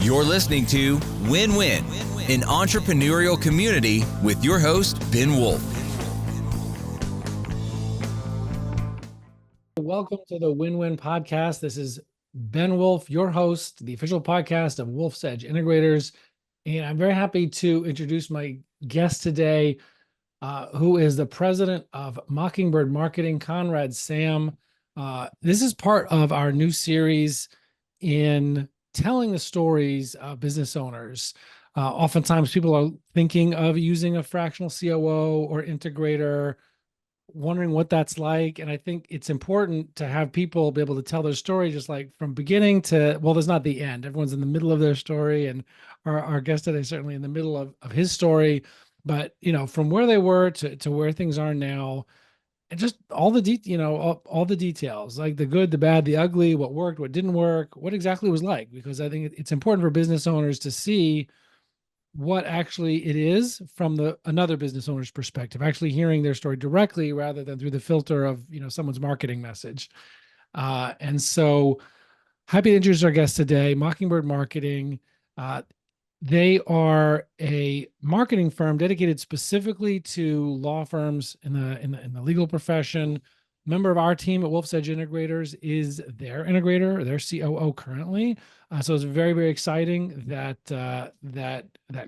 You're listening to Win-Win, an entrepreneurial community with your host, Ben Wolf. Welcome to the Win-Win podcast. This is Ben Wolf, your host, the official podcast of Wolf's Edge Integrators. And I'm very happy to introduce my guest today, who is the president of Mockingbird Marketing, Conrad Saam. This is part of our new series in telling the stories of business owners. Oftentimes people are thinking of using a fractional COO or integrator, wondering what that's like. And I think it's important to have people be able to tell their story, just like from beginning to, well, there's not the end. Everyone's in the middle of their story. And our guest today is certainly in the middle of his story, but from where they were to where things are now, and just all the all the details, like the good, the bad, the ugly, what worked, what didn't work, what exactly it was like, because I think it's important for business owners to see what actually it is from another business owner's perspective, actually hearing their story directly rather than through the filter of someone's marketing message. And so happy to introduce our guest today, Mockingbird Marketing. They are a marketing firm dedicated specifically to law firms in the legal profession. Member of our team at Wolf's Edge Integrators is their integrator, their COO currently. So it's very, very exciting that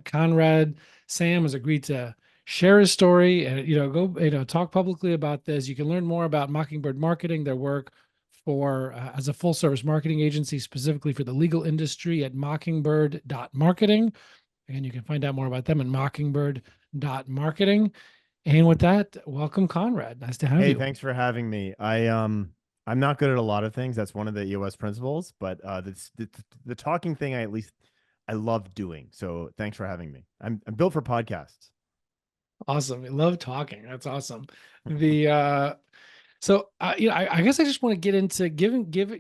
Conrad Saam has agreed to share his story and go talk publicly about this. You can learn more about Mockingbird Marketing, their work for as a full service marketing agency specifically for the legal industry at mockingbird.marketing. And you can find out more about them at mockingbird.marketing. And with that, welcome, Conrad. Nice to have you. Hey, thanks for having me. I'm not good at a lot of things. That's one of the EOS principles, but the talking thing I love doing. So thanks for having me. I'm built for podcasts. Awesome. I love talking. That's awesome. So I guess I just want to get into give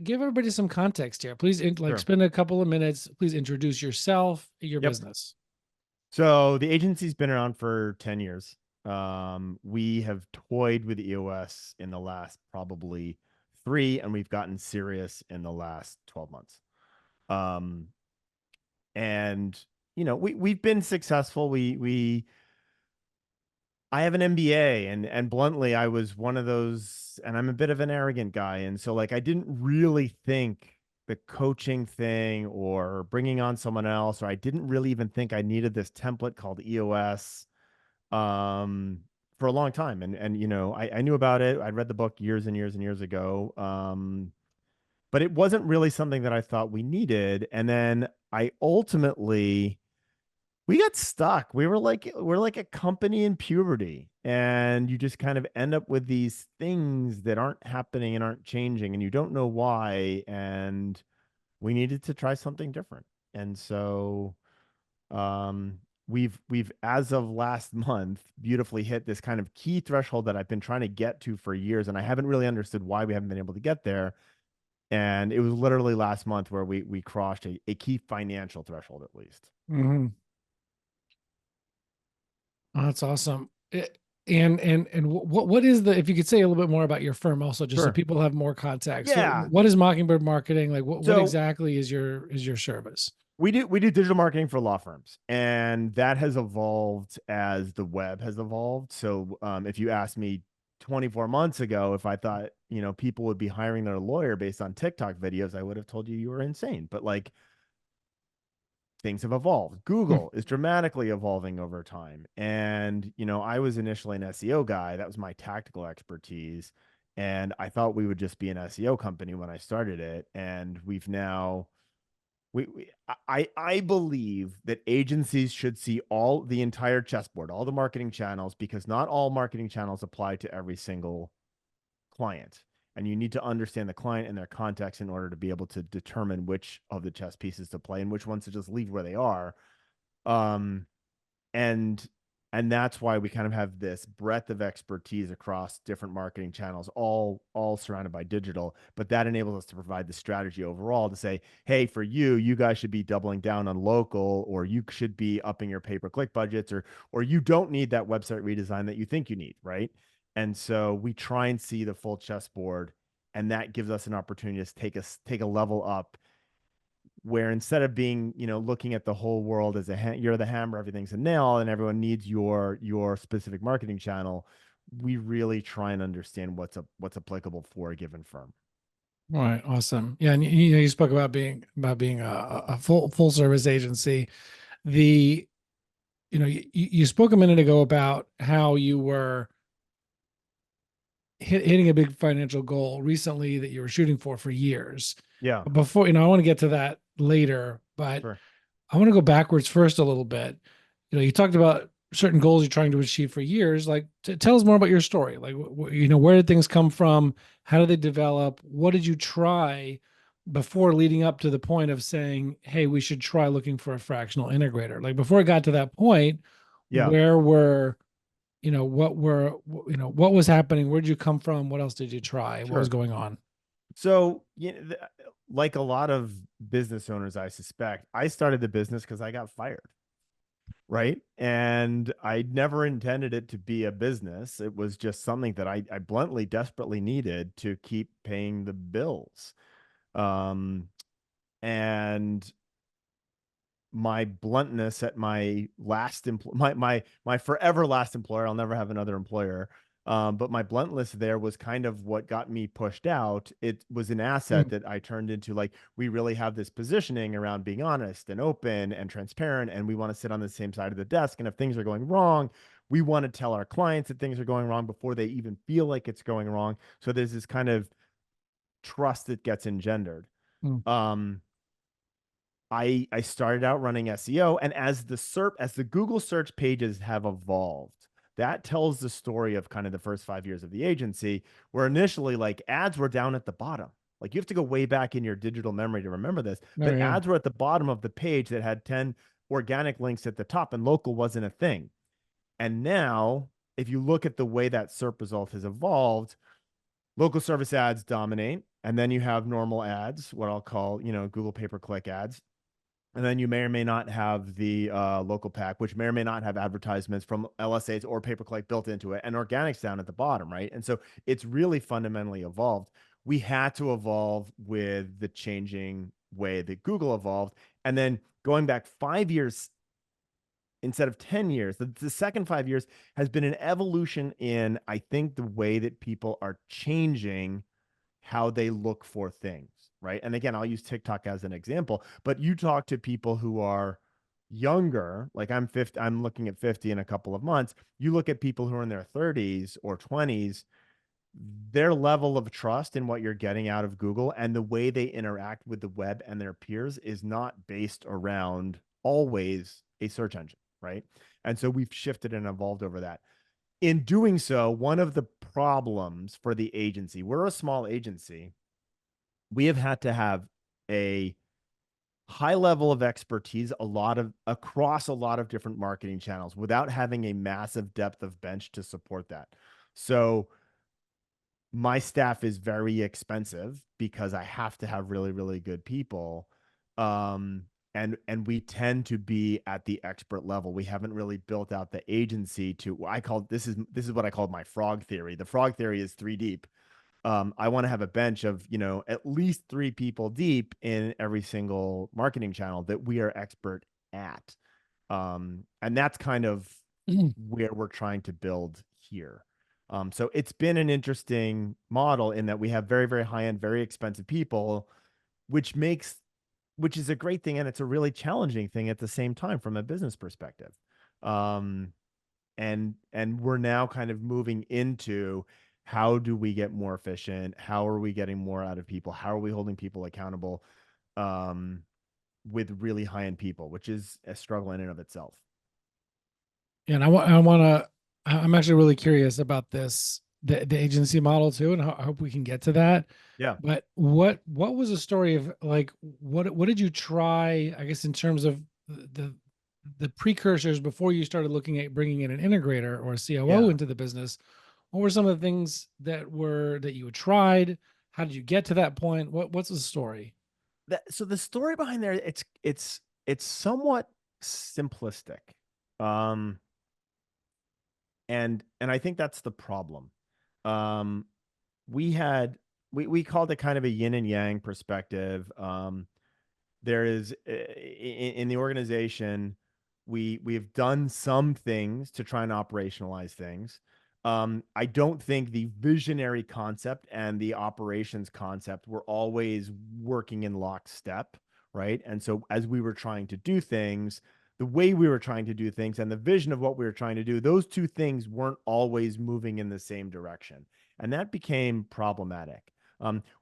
everybody some context here. Please, Sure. spend a couple of minutes. Please introduce yourself, your business. So the agency's been around for 10 years. We have toyed with EOS in the last probably 3, and we've gotten serious in the last 12 months. And we've been successful. I have an MBA, and bluntly, I was one of those, and I'm a bit of an arrogant guy. And so I didn't really think the coaching thing or bringing on someone else, or I didn't really even think I needed this template called EOS for a long time. And I knew about it. I'd read the book years and years and years ago. But it wasn't really something that I thought we needed. And then we got stuck. We're like a company in puberty, and you just kind of end up with these things that aren't happening and aren't changing, and you don't know why. And we needed to try something different. And so, we've as of last month beautifully hit this kind of key threshold that I've been trying to get to for years, and I haven't really understood why we haven't been able to get there. And it was literally last month where we crossed a key financial threshold, at least. Mm-hmm. Oh, that's awesome. And what is if you could say a little bit more about your firm also, just so Sure. people have more context. Yeah. So what is Mockingbird Marketing? Like what exactly is your service? We do digital marketing for law firms, and that has evolved as the web has evolved. So if you asked me 24 months ago if I thought people would be hiring their lawyer based on TikTok videos, I would have told you were insane. But things have evolved. Google is dramatically evolving over time. And, I was initially an SEO guy. That was my tactical expertise. And I thought we would just be an SEO company when I started it. And we've now, I believe that agencies should see the entire chessboard, all the marketing channels, because not all marketing channels apply to every single client. And you need to understand the client and their context in order to be able to determine which of the chess pieces to play and which ones to just leave where they are. And that's why we kind of have this breadth of expertise across different marketing channels, all surrounded by digital. But that enables us to provide the strategy overall to say, hey, for you guys should be doubling down on local, or you should be upping your pay-per-click budgets, or you don't need that website redesign that you think you need, right? And so we try and see the full chessboard, and that gives us an opportunity to take a level up where instead of being, looking at the whole world as you're the hammer, everything's a nail, and everyone needs your specific marketing channel, we really try and understand what's applicable for a given firm. All right, awesome. Yeah, and you spoke about being a full service agency. The you spoke a minute ago about how you were hitting a big financial goal recently that you were shooting for years. Yeah, But before, I want to get to that later, but sure. I want to go backwards first a little bit. You talked about certain goals you're trying to achieve for years. Like, tell us more about your story. Like, where did things come from? How did they develop? What did you try before leading up to the point of saying, "Hey, we should try looking for a fractional integrator"? Like, before it got to that point, Yeah, where were what was happening? Where did you come from? What else did you try? What was sure. going on? So, like a lot of business owners, I suspect, I started the business because I got fired. Right. And I never intended it to be a business. It was just something that I bluntly, desperately needed to keep paying the bills. Um, and my bluntness at my last my forever last employer, I'll never have another employer. But my bluntness there was kind of what got me pushed out. It was an asset Mm, that I turned into, like, we really have this positioning around being honest and open and transparent, and we want to sit on the same side of the desk. And if things are going wrong, we want to tell our clients that things are going wrong before they even feel like it's going wrong. So there's this kind of trust that gets engendered. mm, Um, I started out running SEO, and as the Google search pages have evolved, that tells the story of kind of the first 5 years of the agency, where initially, like, ads were down at the bottom. Like, you have to go way back in your digital memory to remember this, oh but yeah. ads were at the bottom of the page that had 10 organic links at the top, and local wasn't a thing. And now, if you look at the way that SERP result has evolved, local service ads dominate, and then you have normal ads, what I'll call, Google pay-per-click ads. And then you may or may not have the local pack, which may or may not have advertisements from LSAs or pay-per-click built into it, and organics down at the bottom, right? And so it's really fundamentally evolved. We had to evolve with the changing way that Google evolved. And then going back 5 years instead of 10 years, the second 5 years has been an evolution in, I think, the way that people are changing how they look for things, right? And again, I'll use TikTok as an example, but you talk to people who are younger, like I'm 50, I'm looking at 50 in a couple of months. You look at people who are in their 30s or 20s, their level of trust in what you're getting out of Google and the way they interact with the web and their peers is not based around always a search engine, right? And so we've shifted and evolved over that. In doing so, one of the problems for the agency, we're a small agency, we have had to have a high level of expertise across a lot of different marketing channels without having a massive depth of bench to support that. So my staff is very expensive because I have to have really, really good people. And we tend to be at the expert level. We haven't really built out the agency to, this is what I call my frog theory. The frog theory is three deep. I want to have a bench of, at least three people deep in every single marketing channel that we are expert at. And that's kind of Mm. where we're trying to build here. So it's been an interesting model in that we have very, very high end, very expensive people, which is a great thing. And it's a really challenging thing at the same time from a business perspective. Um, and we're now kind of moving into, how do we get more efficient? How are we getting more out of people? How are we holding people accountable with really high end people, which is a struggle in and of itself. And I want to, I'm actually really curious about the agency model too. And I hope we can get to that. Yeah. But what was the story of, like, what did you try, I guess, in terms of the, the precursors before you started looking at bringing in an integrator or a COO Yeah. into the business? What were some of the things that you had tried? How did you get to that point? What's the story? So the story behind there, it's somewhat simplistic. Um, and I think that's the problem. Um, we called it kind of a yin and yang perspective. there is in the organization, we've done some things to try and operationalize things. I don't think the visionary concept and the operations concept were always working in lockstep, right? And so as we were trying to do things, the way we were trying to do things and the vision of what we were trying to do, those two things weren't always moving in the same direction. And that became problematic.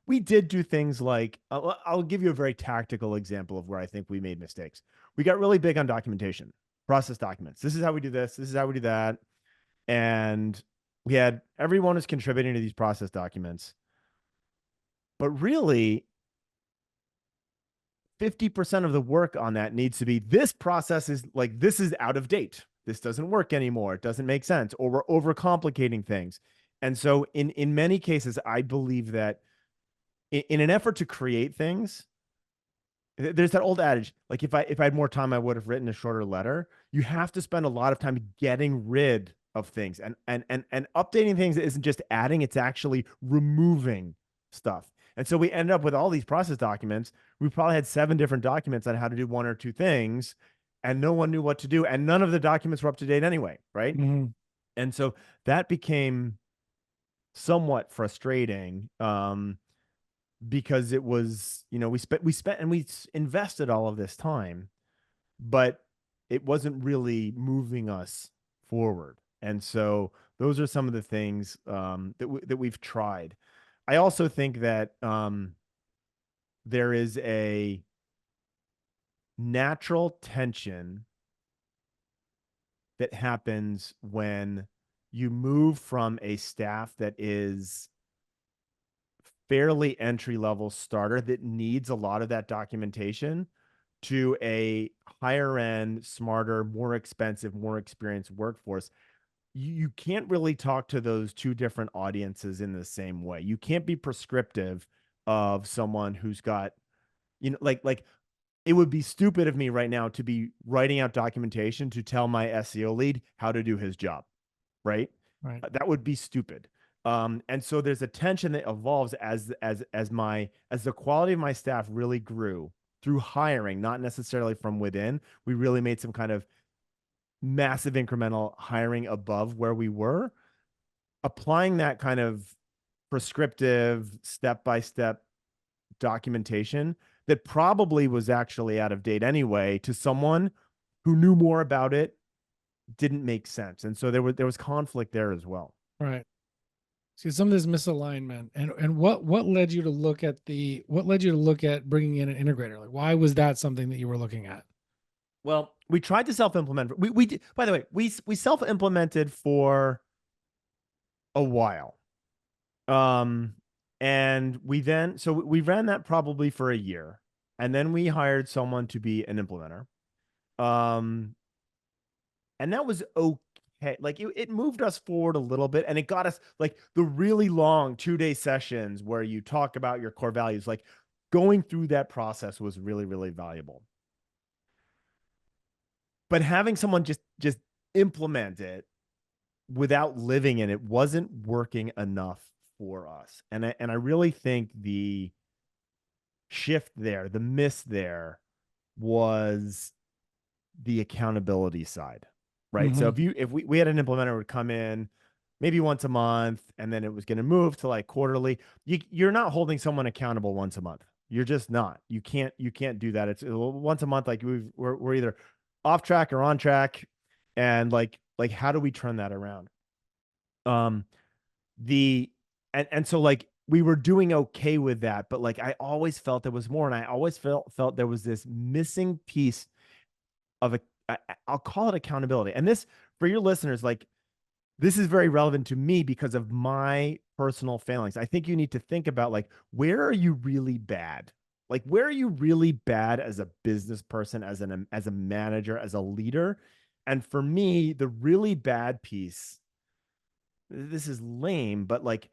We did do things like, I'll give you a very tactical example of where I think we made mistakes. We got really big on documentation, process documents. This is how we do this. This is how we do that. And we had everyone was contributing to these process documents. But really, 50% of the work on that needs to be, this process is like, this is out of date. This doesn't work anymore. It doesn't make sense, or we're overcomplicating things. And so in many cases, I believe that in an effort to create things, there's that old adage, like if I had more time, I would have written a shorter letter. You have to spend a lot of time getting rid of things, and updating things isn't just adding, it's actually removing stuff. And so we ended up with all these process documents. We probably had 7 different documents on how to do 1 or 2 things, and no one knew what to do. And none of the documents were up to date anyway, right? Mm-hmm. And so that became somewhat frustrating, because it was, we invested all of this time, but it wasn't really moving us forward. And so those are some of the things that we've tried. I also think that there is a natural tension that happens when you move from a staff that is fairly entry-level starter that needs a lot of that documentation to a higher end, smarter, more expensive, more experienced workforce. You can't really talk to those 2 different audiences in the same way. You can't be prescriptive of someone who's got, like it would be stupid of me right now to be writing out documentation to tell my SEO lead how to do his job, right? Right. That would be stupid. And so there's a tension that evolves as the quality of my staff really grew through hiring, not necessarily from within. We really made some kind of massive incremental hiring above where we were. Applying that kind of prescriptive step-by-step documentation that probably was actually out of date anyway to someone who knew more about it didn't make sense. And so there was conflict there as well. Right. See, some of this misalignment, and what led you to look at bringing in an integrator? Like, why was that something that you were looking at? Well, we tried to self-implement. We did, by the way, we self-implemented for a while. And we ran that probably for a year, and then we hired someone to be an implementer. And that was okay. Like it moved us forward a little bit, and it got us like the really long 2-day sessions where you talk about your core values. Like going through that process was really, really valuable. But having someone just implement it without living in it wasn't working enough for us. And I really think the shift there, the miss there, was the accountability side, right? Mm-hmm. So if we had an implementer who would come in maybe once a month, and then it was going to move to like quarterly, you're not holding someone accountable once a month. You're just not. You can't do that. It's once a month. Like we're either off track or on track, and like how do we turn that around? And so like we were doing okay with that, but like I always felt there was more, and I always felt there was this missing piece of I'll call it accountability. And this, for your listeners, like this is very relevant to me because of my personal failings. I think you need to think about like, where are you really bad? Like, where are you really bad as a business person, as a manager, as a leader? And for me, the really bad piece, this is lame, but like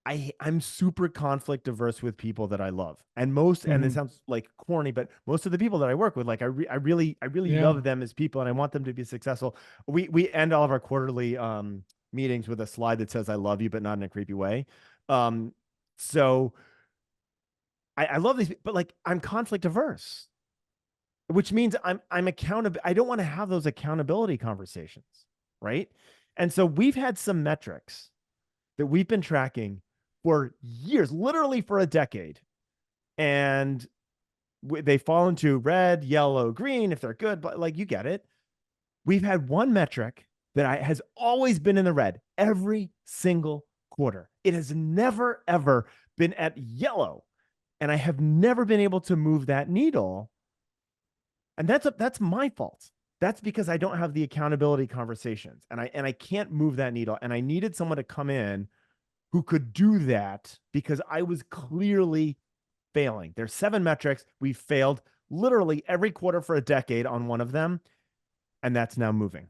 I'm super conflict averse with people that I love. And and it sounds like corny, but most of the people that I work with, like I really Yeah. love them as people, and I want them to be successful. We end all of our quarterly meetings with a slide that says, "I love you, but not in a creepy way." So I love these, but like I'm conflict averse. which means I'm accountable. I don't want to have those accountability conversations, right? And so we've had some metrics that we've been tracking for years, literally for a decade. And they fall into red, yellow, green if they're good, but like you get it. We've had one metric that has always been in the red every single quarter. It has never, ever been at yellow. And I have never been able to move that needle. And that's my fault. That's because I don't have the accountability conversations, and I can't move that needle. And I needed someone to come in who could do that because I was clearly failing. There's 7 metrics. We failed literally every quarter for a decade on one of them. And that's now moving.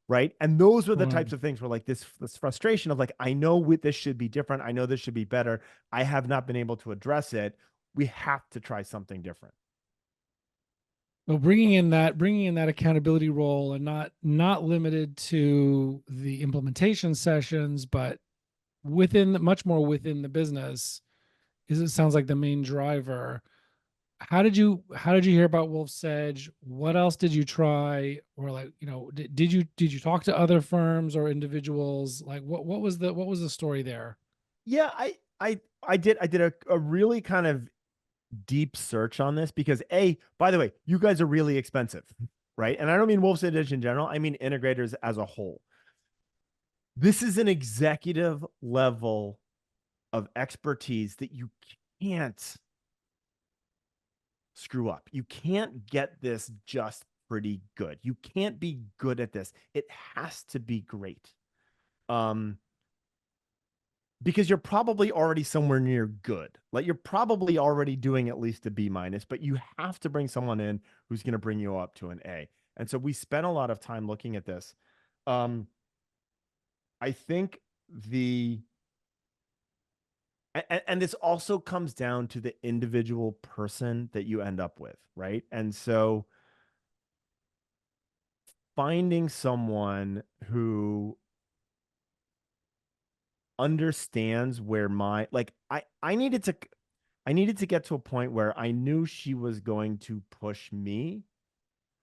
Right. And those were the types of things where like this frustration of like, I know this should be different. I know this should be better. I have not been able to address it. We have to try something different. Well, bringing in that accountability role, and not limited to the implementation sessions, but much more within the business, it sounds like the main driver. How did you hear about Wolf's Edge? What else did you try? Or like, did you talk to other firms or individuals? Like what was the story there? Yeah, I did a really kind of deep search on this because by the way, you guys are really expensive, right? And I don't mean Wolf's Edge in general. I mean Integrators as a whole. This is an executive level of expertise that you can't screw up. You can't get this just pretty good. You can't be good at this. It has to be great. Because you're probably already somewhere near good. Like you're probably already doing at least a B-, but you have to bring someone in who's going to bring you up to an A. And so we spent a lot of time looking at this. I think and this also comes down to the individual person that you end up with, right? And so finding someone who understands where I needed to get to a point where I knew she was going to push me.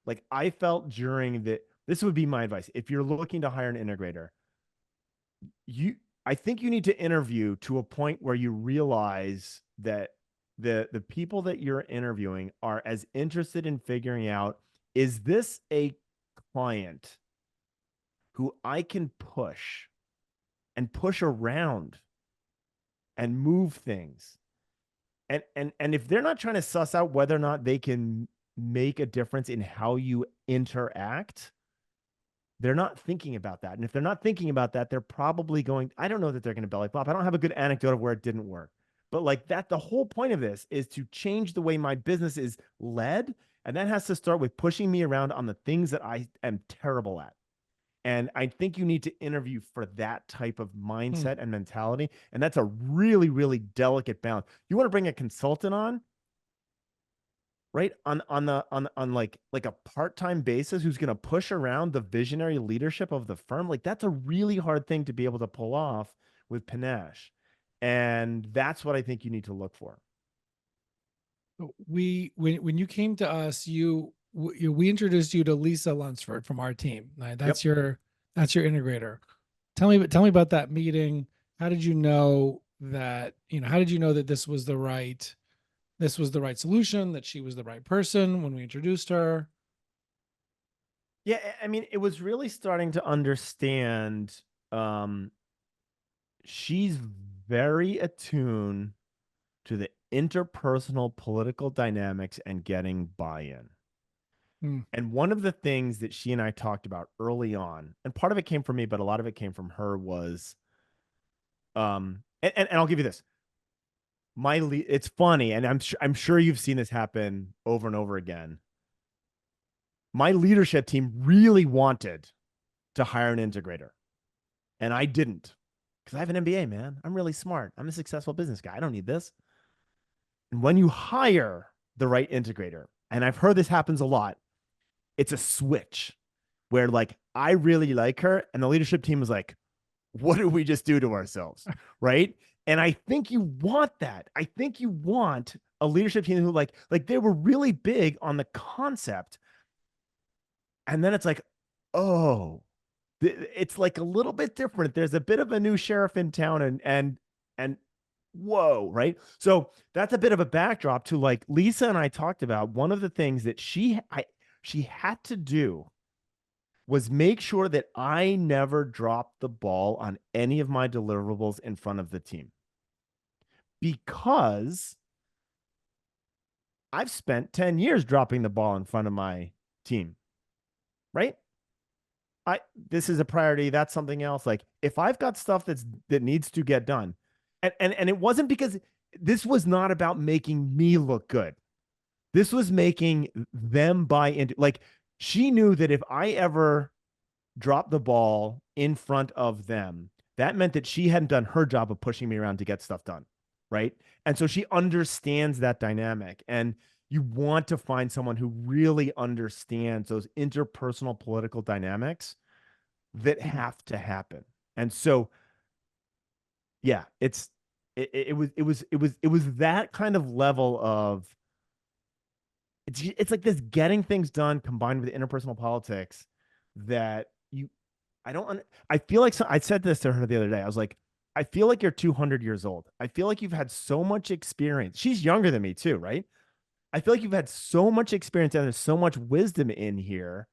Like I felt this would be my advice. If you're looking to hire an integrator, I think you need to interview to a point where you realize that the people that you're interviewing are as interested in figuring out, is this a client who I can push around and move things? And if they're not trying to suss out whether or not they can make a difference in how you interact, they're not thinking about that. And if they're not thinking about that, they're probably I don't know that they're going to belly flop. I don't have a good anecdote of where it didn't work, but like the whole point of this is to change the way my business is led. And that has to start with pushing me around on the things that I am terrible at. And I think you need to interview for that type of mindset and mentality. And that's a really, really delicate balance. You want to bring a consultant on, right? On like a part-time basis who's going to push around the visionary leadership of the firm. Like that's a really hard thing to be able to pull off with panache. And that's what I think you need to look for. When you came to us, we introduced you to Lisa Lunsford from our team. That's your integrator. Tell me about that meeting. How did you know that this was the right solution, that she was the right person when we introduced her? Yeah, I mean, it was really starting to understand. She's very attuned to the interpersonal political dynamics and getting buy-in. And one of the things that she and I talked about early on, and part of it came from me, but a lot of it came from her, was, and I'll give you this. It's funny, and I'm sure you've seen this happen over and over again. My leadership team really wanted to hire an integrator, and I didn't, because I have an MBA, man. I'm really smart. I'm a successful business guy. I don't need this. And when you hire the right integrator, and I've heard this happens a lot, it's a switch where like, I really like her. And the leadership team is like, what did we just do to ourselves? Right. And I think you want that. I think you want a leadership team who like they were really big on the concept. And then it's like, oh, it's like a little bit different. There's a bit of a new sheriff in town, and whoa, right? So that's a bit of a backdrop to like Lisa and I talked about. One of the things that she had to do was make sure that I never dropped the ball on any of my deliverables in front of the team, because I've spent 10 years dropping the ball in front of my team, right? This is a priority. That's something else. Like if I've got stuff that needs to get done, and it wasn't because this was not about making me look good. This was making them buy into, like, she knew that if I ever dropped the ball in front of them, that meant that she hadn't done her job of pushing me around to get stuff done. Right. And so she understands that dynamic. And you want to find someone who really understands those interpersonal political dynamics that have to happen. And so, yeah, it was that kind of level of, it's like this getting things done combined with interpersonal politics that I feel like, I said this to her the other day. I was like, I feel like you're 200 years old. I feel like you've had so much experience. She's younger than me too, right? I feel like you've had so much experience and there's so much wisdom in here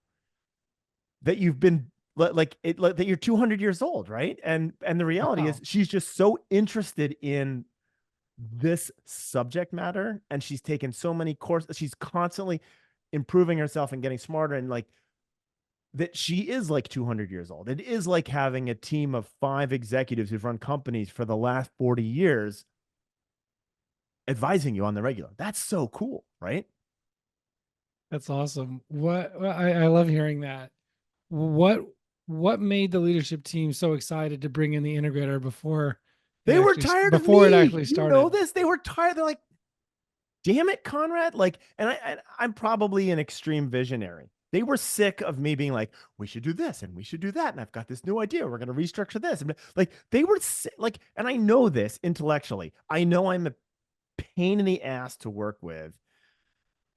that you've been that you're 200 years old, right? And the reality is she's just so interested in this subject matter, and she's taken so many courses. She's constantly improving herself and getting smarter, and like that she is like 200 years old. It is like having a team of 5 executives who've run companies for the last 40 years advising you on the regular. That's so cool, right? That's awesome. I love hearing that. What made the leadership team so excited to bring in the integrator before they were tired of me. Before it actually started? You know this? They were tired. They're like, damn it, Conrad. Like, and I'm probably an extreme visionary. They were sick of me being like, we should do this and we should do that. And I've got this new idea. We're going to restructure this. And like, they were like, and I know this intellectually. I know I'm a pain in the ass to work with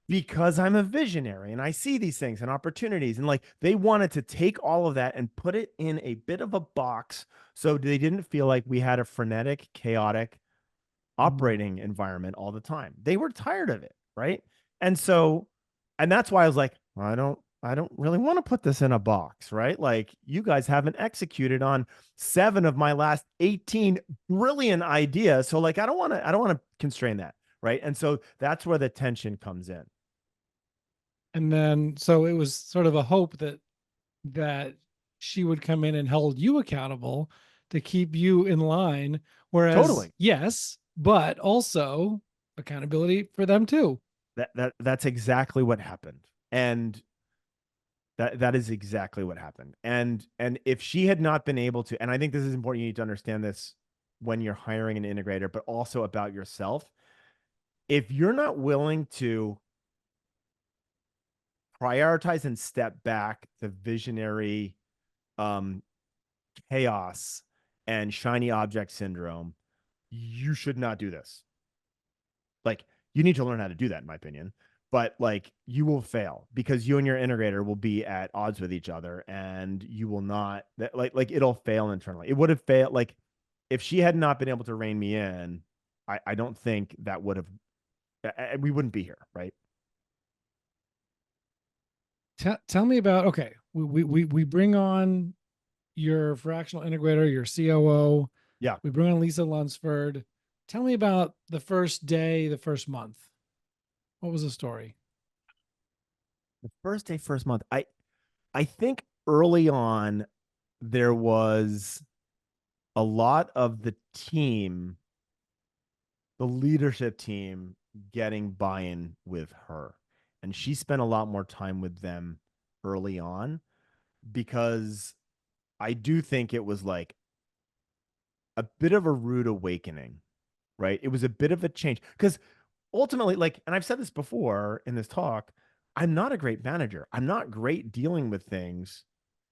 because I'm a visionary and I see these things and opportunities. And like, they wanted to take all of that and put it in a bit of a box so they didn't feel like we had a frenetic, chaotic operating environment all the time. They were tired of it, right? And so, and that's why I was like, well, I don't really want to put this in a box, right? Like, you guys haven't executed on 7 of my last 18 brilliant ideas. So like, I don't want to constrain that, right? And so that's where the tension comes in. And then, so it was sort of a hope that she would come in and hold you accountable to keep you in line. Whereas, totally, yes, but also accountability for them too. That's exactly what happened. And that is exactly what happened. And if she had not been able to, and I think this is important, you need to understand this when you're hiring an integrator, but also about yourself. If you're not willing to prioritize and step back the visionary chaos and shiny object syndrome, you should not do this. Like, you need to learn how to do that, in my opinion. But like, you will fail because you and your integrator will be at odds with each other, and you will not, like it'll fail internally. It would have failed. Like, if she had not been able to rein me in, I don't think that would have, we wouldn't be here, right? Tell me about, okay, we bring on your fractional integrator, your COO. Yeah. We bring on Lisa Lunsford. Tell me about the first day, the first month. What was the story? The first day, first month. I think early on there was a lot of the team, the leadership team, getting buy-in with her. And she spent a lot more time with them early on, because I do think it was like a bit of a rude awakening, right? It was a bit of a change because ultimately, like, and I've said this before in this talk, I'm not a great manager. I'm not great dealing with things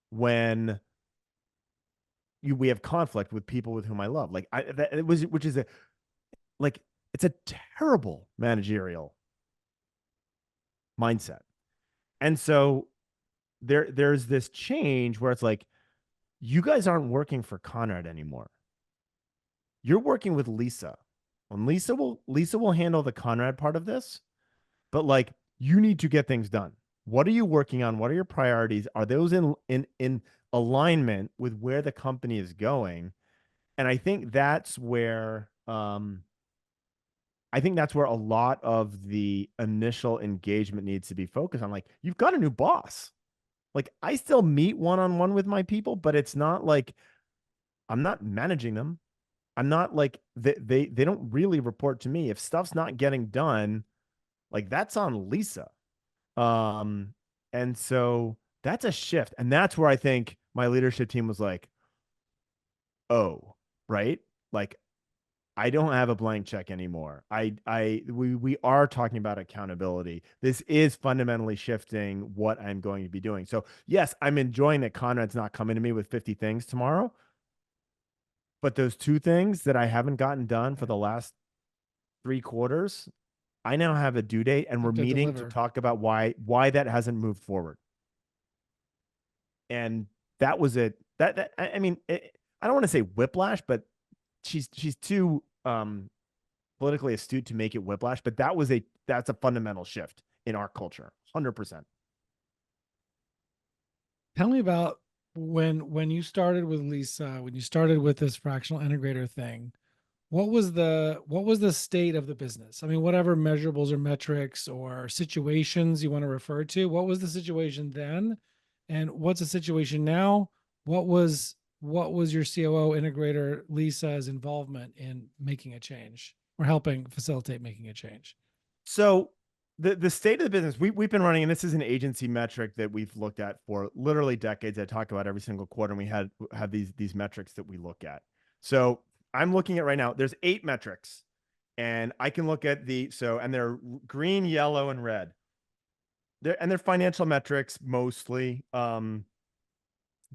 when we have conflict with people with whom I love. Like, which is like, It's a terrible managerial mindset. And so there's this change where it's like, you guys aren't working for Conrad anymore. You're working with Lisa. And Lisa will handle the Conrad part of this, but like, you need to get things done. What are you working on? What are your priorities? Are those in alignment with where the company is going? And I think that's where a lot of the initial engagement needs to be focused on. Like, you've got a new boss. Like, I still meet one-on-one with my people, but it's not like I'm not managing them. I'm not like they don't really report to me. If stuff's not getting done, like, that's on Lisa. Um, and so that's a shift. And that's where I think my leadership team was like, oh, right? Like, I don't have a blank check anymore. We are talking about accountability. This is fundamentally shifting what I'm going to be doing. So yes, I'm enjoying that Conrad's not coming to me with 50 things tomorrow, but those 2 things that I haven't gotten done for the last 3 quarters, I now have a due date, and we're Have to meeting to deliver. talk about why that hasn't moved forward. And that was it. I mean, I don't want to say whiplash, but she's too politically astute to make it whiplash, but that's a fundamental shift in our culture. 100%. Tell me about when you started with Lisa, when you started with this fractional integrator thing. What was the state of the business? I mean, whatever measurables or metrics or situations you want to refer to, what was the situation then? And what's the situation now? What was your COO integrator Lisa's involvement in making a change or helping facilitate making a change? So the state of the business, we've been running, and this is an agency metric that we've looked at for literally decades. I talk about every single quarter, and we have these metrics that we look at. So I'm looking at right now, there's 8 metrics, and I can look at and they're green, yellow, and red. They're financial metrics mostly. But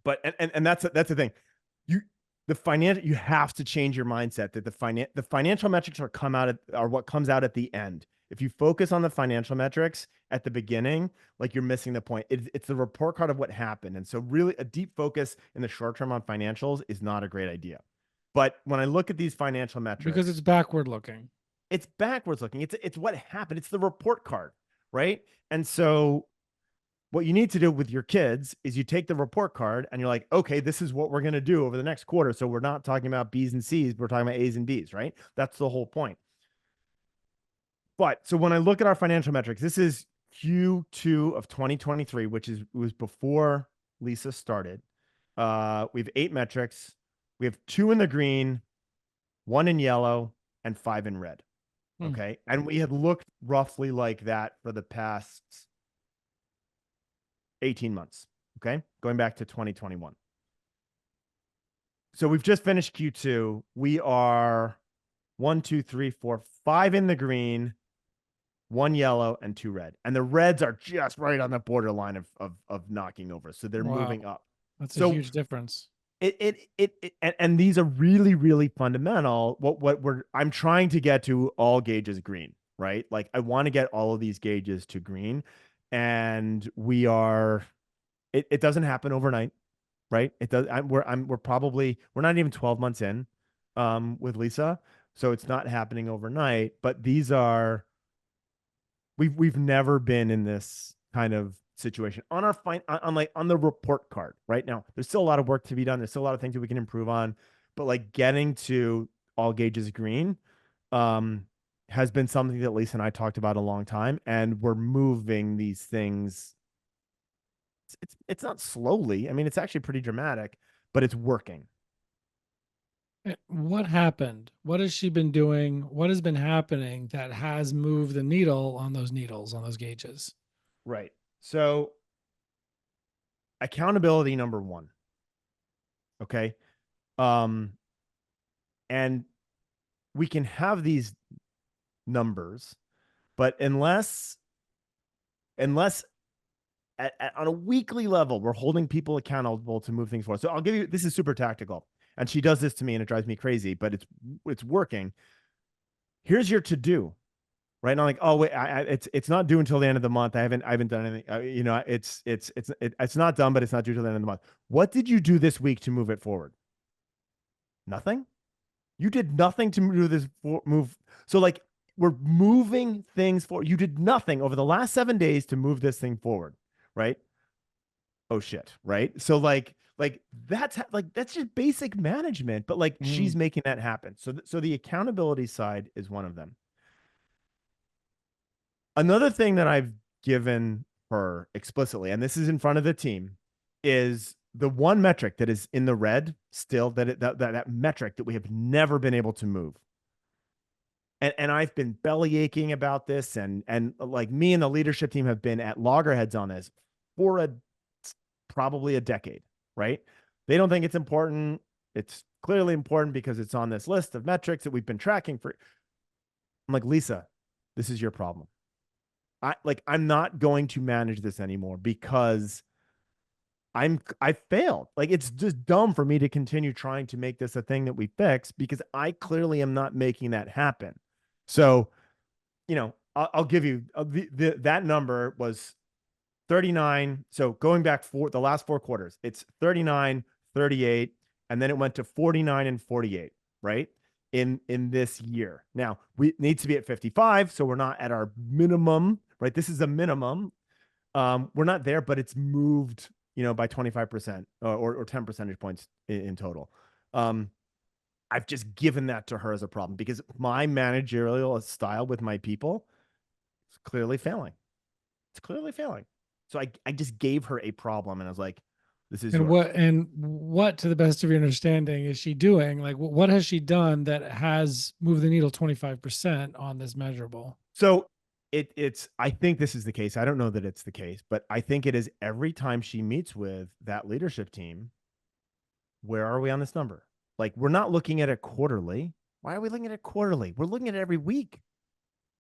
that's the thing. You have to change your mindset that the financial metrics are what comes out at the end. If you focus on the financial metrics at the beginning, like, you're missing the point. It's the report card of what happened. And so really a deep focus in the short term on financials is not a great idea. But when I look at these financial Because metrics, it's backward looking. it's backwards looking. It's what happened. It's the report card, right? And so what you need to do with your kids is you take the report card and you're like, okay, this is what we're going to do over the next quarter. So we're not talking about B's and C's. We're talking about A's and B's, right? That's the whole point. But so when I look at our financial metrics, this is Q2 of 2023, was before Lisa started. We have 8 metrics. We have 2 in the green, 1 in yellow, and 5 in red. Okay. And we had looked roughly like that for the past 18 months. Okay. Going back to 2021. So we've just finished Q2. We are 1, 2, 3, 4, 5 in the green, 1 yellow, and 2 red. And the reds are just right on the borderline of knocking over. So they're Wow. moving up. That's a So huge difference. And these are really, really fundamental. I'm trying to get to all gauges green, right? Like, I want to get all of these gauges to green, and it doesn't happen overnight, right? It does. We're not even 12 months in, with Lisa. So it's not happening overnight, but we've never been in this kind of situation on on the report card right now. There's still a lot of work to be done. There's still a lot of things that we can improve on, but like, getting to all gauges green has been something that Lisa and I talked about a long time, and we're moving these things. It's not slowly. I mean, it's actually pretty dramatic, but it's working. What happened? What has she been doing? What has been happening that has moved the needle on those needles, on those gauges? Right. So accountability, number 1. Okay. And we can have these numbers, but unless on a weekly level, we're holding people accountable to move things forward. So this is super tactical, and she does this to me and it drives me crazy, but it's working. here's your to do. Right. And I'm like, oh wait, it's not due until the end of the month. I haven't done anything. You know, it's not done, but it's not due till the end of the month. What did you do this week to move it forward? Nothing. You did nothing to move. So like we're moving things forward. You did nothing over the last 7 days to move this thing forward. Right. Oh shit. Right. So that's just basic management, but like she's making that happen. So the accountability side is one of them. Another thing that I've given her explicitly, and this is in front of the team, is the one metric that is in the red still, that metric that we have never been able to move. And I've been belly aching about this, and like me and the leadership team have been at loggerheads on this for probably a decade, right? They don't think it's important. It's clearly important because it's on this list of metrics that we've been tracking for. I'm like, Lisa, this is your problem. I'm not going to manage this anymore because I failed. Like, it's just dumb for me to continue trying to make this a thing that we fix because I clearly am not making that happen. So, you know, I'll give you that number was 39. So going back for the last 4 quarters, it's 39, 38, and then it went to 49 and 48, right? In this year. Now we need to be at 55. So we're not at our minimum, right? This is a minimum. We're not there, but it's moved, you know, by 25% or 10 percentage points in total. I've just given that to her as a problem because my managerial style with my people is clearly failing. It's clearly failing. So I just gave her a problem and I was like, this is And yours. what, to the best of your understanding, is she doing? Like, what has she done that has moved the needle 25% on this measurable? So it's, I think this is the case. I don't know that it's the case, but I think it is every time she meets with that leadership team, where are we on this number? Like, we're not looking at it quarterly. Why are we looking at it quarterly? We're looking at it every week.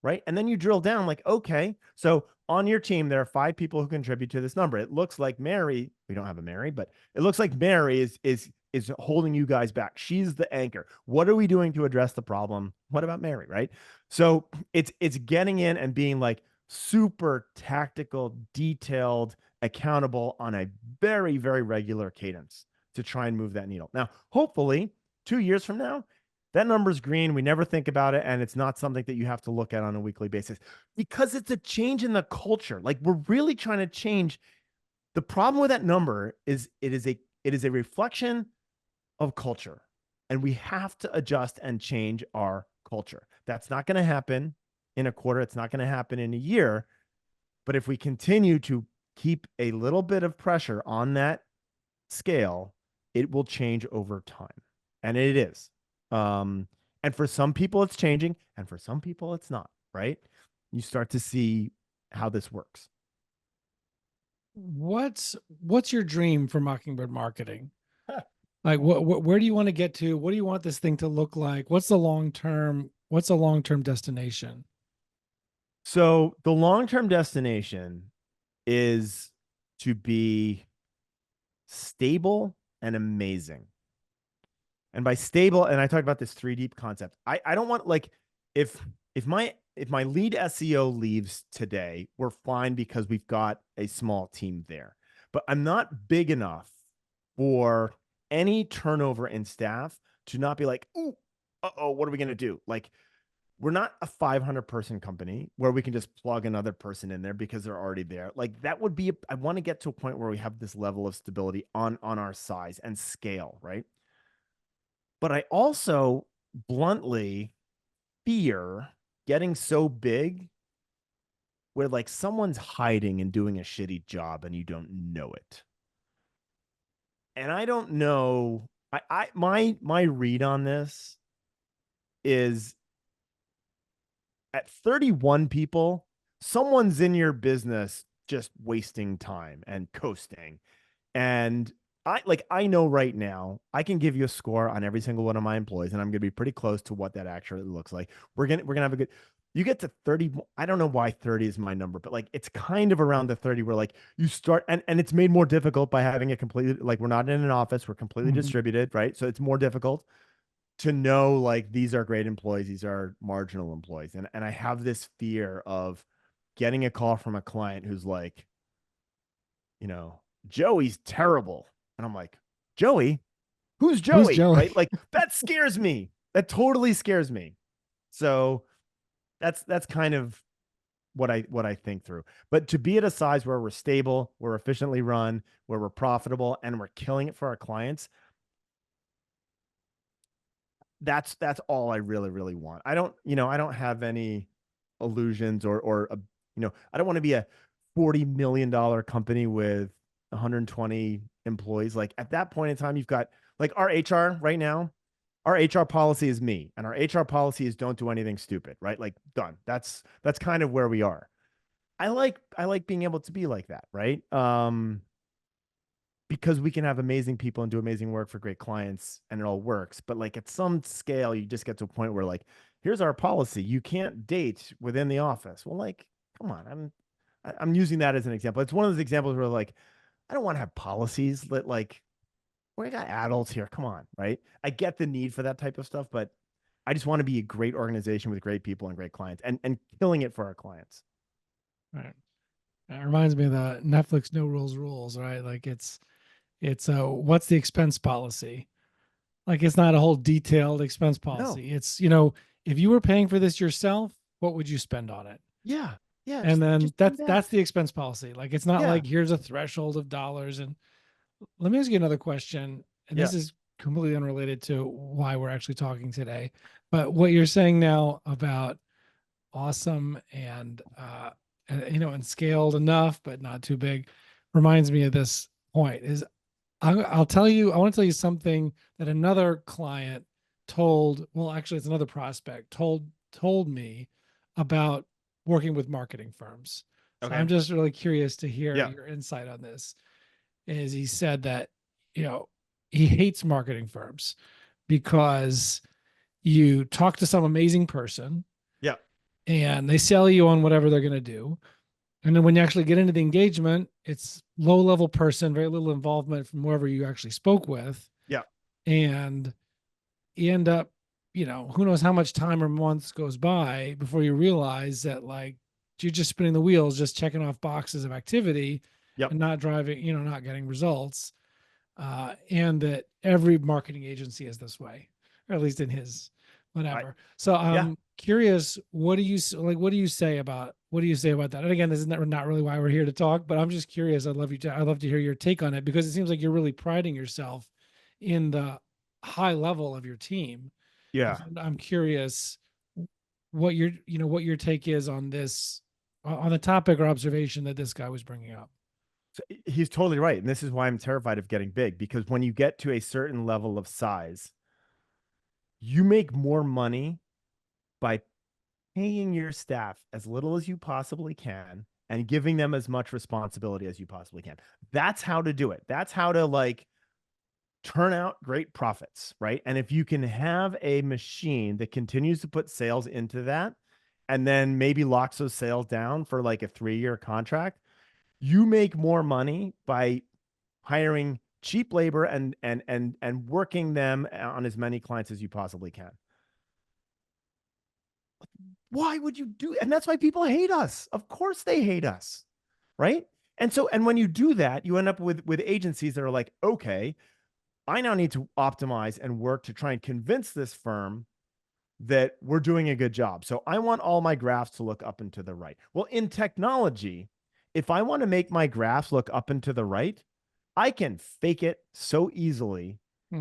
Right. And then you drill down like, okay, so on your team, there are 5 people who contribute to this number. It looks like Mary, we don't have a Mary, but it looks like Mary is holding you guys back. She's the anchor. What are we doing to address the problem? What about Mary? Right. So it's getting in and being like super tactical, detailed, accountable on a very, very regular cadence to try and move that needle. Now, hopefully 2 years from now, that number's green. We never think about it. And it's not something that you have to look at on a weekly basis because it's a change in the culture. Like, we're really trying to change. The problem with that number is it is a reflection of culture, and we have to adjust and change our culture. That's not going to happen in a quarter. It's not going to happen in a year. But if we continue to keep a little bit of pressure on that scale, it will change over time. And it is. And for some people it's changing and for some people it's not, right? You start to see how this works. What's your dream for Mockingbird Marketing? Like, where do you want to get to? What do you want this thing to look like? What's a long-term destination? So the long-term destination is to be stable and amazing. And by stable, and I talked about this 3 deep concept. I don't want, like, if my lead SEO leaves today, we're fine because we've got a small team there. But I'm not big enough for any turnover in staff to not be like, ooh, what are we going to do? Like, we're not a 500-person company where we can just plug another person in there because they're already there. Like, that would be, I want to get to a point where we have this level of stability on our size and scale, right? But I also bluntly fear getting so big where, like, someone's hiding and doing a shitty job and you don't know it. And I don't know. My read on this is at 31 people, someone's in your business just wasting time and coasting. And I know right now I can give you a score on every single one of my employees, and I'm going to be pretty close to what that actually looks like. We're going to have a good, you get to 30. I don't know why 30 is my number, but like, it's kind of around the 30 where like you start, and it's made more difficult by having it completely, like, we're not in an office, we're completely distributed, right? So it's more difficult to know like these are great employees, these are marginal employees. And I have this fear of getting a call from a client who's like, Joey's terrible. And I'm like, Joey? Who's Who's Joey? Joey? Right? Like that scares me. That totally scares me. So that's kind of what I think through. But to be at a size where we're stable, we're efficiently run, where we're profitable, and we're killing it for our clients, that's all I really, really want. I don't have any illusions or I don't want to be a $40 million company with 120 employees. Like at that point in time, you've got like our HR right now, our HR policy is me, and our HR policy is don't do anything stupid, right? Like done. That's kind of where we are. I like being able to be like that, right? Because we can have amazing people and do amazing work for great clients and it all works. But like at some scale, you just get to a point where like, here's our policy. You can't date within the office. Well, like, come on. I'm using that as an example. It's one of those examples where like, I don't want to have policies that like, we got adults here. Come on. Right. I get the need for that type of stuff, but I just want to be a great organization with great people and great clients and killing it for our clients. Right. It reminds me of the Netflix no rules, right? Like it's what's the expense policy? Like it's not a whole detailed expense No. policy. It's, if you were paying for this yourself, what would you spend on it? Yeah. Yeah. And then just that's the expense policy. Like it's not yeah. like here's a threshold of dollars. And let me ask you another question. And Yeah. this is completely unrelated to why we're actually talking today. But what you're saying now about awesome and scaled enough, but not too big, reminds me of this point is I want to tell you something that another client actually it's another prospect told me about working with marketing firms. So Okay. I'm just really curious to hear Yeah. your insight on this. Is he said that, he hates marketing firms because you talk to some amazing person Yeah. and they sell you on whatever they're going to do. And then when you actually get into the engagement, it's low level person, very little involvement from whoever you actually spoke with. Yeah. And you end up, who knows how much time or months goes by before you realize that like you're just spinning the wheels, just checking off boxes of activity Yep. and not driving, not getting results. And that every marketing agency is this way, or at least in his whatever. So Yeah. I'm curious, what do you say about that? And again, this is not really why we're here to talk, but I'm just curious. I'd love to hear your take on it because it seems like you're really priding yourself in the high level of your team. Yeah. I'm curious what your take is on this, on the topic or observation that this guy was bringing up. So he's totally right. And this is why I'm terrified of getting big, because when you get to a certain level of size, you make more money by paying your staff as little as you possibly can and giving them as much responsibility as you possibly can. That's how to do it. That's how to like turn out great profits, right? And if you can have a machine that continues to put sales into that and then maybe locks those sales down for like a 3-year contract, you make more money by hiring cheap labor and working them on as many clients as you possibly can. Why would you do? And that's why people hate us. Of course they hate us, right? And when you do that, you end up with agencies that are like, okay, I now need to optimize and work to try and convince this firm that we're doing a good job. So I want all my graphs to look up and to the right. Well, in technology, if I want to make my graphs look up and to the right, I can fake it so easily